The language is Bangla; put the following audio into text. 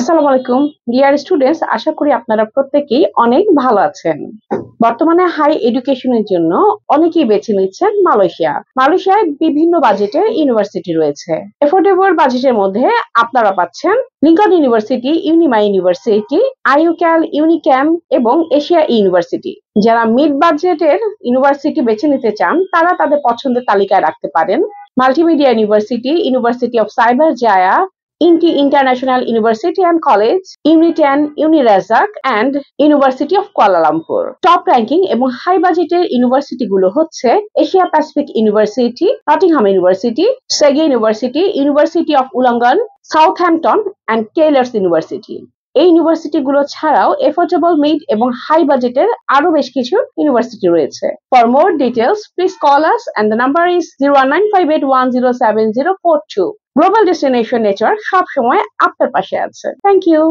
আসসালামু আলাইকুম ডিয়ার স্টুডেন্টস, আশা করি আপনারা প্রত্যেকেই অনেক ভালো আছেন। বর্তমানে হাই এডুকেশনের জন্য অনেকেই বেছে নিচ্ছেন মালয়েশিয়ায় বিভিন্ন বাজেটের ইউনিভার্সিটি রয়েছে। এফোর্ডেবল বাজেটের মধ্যে আপনারা পাচ্ছেন লিঙ্কন ইউনিভার্সিটি, ইউনিমা ইউনিভার্সিটি, আইইউক্যাল, ইউনিক্যাম এবং এশিয়া ইউনিভার্সিটি। যারা মিড বাজেটের ইউনিভার্সিটি বেছে নিতে চান তারা তাদের পছন্দের তালিকায় রাখতে পারেন multimedia university, university of Cyberjaya, Inti International University and College, UNITAN, UNIRAZAK and University of Kuala Lumpur. Top ranking এবং হাই বাজেটের ইউনিভার্সিটি গুলো হচ্ছে Asia Pacific university, Nottingham university, Segi university, university of Wollongong, Southampton and Taylor's university. এই ইউনিভার্সিটি গুলো ছাড়াও এফোর্ডেবল মিড এবং হাই বাজেটের আরো বেশ কিছু ইউনিভার্সিটি রয়েছে। For more details please call us and the number is 01958107042। Global destination network সবসময় আপনার পাশে আছে। Thank you.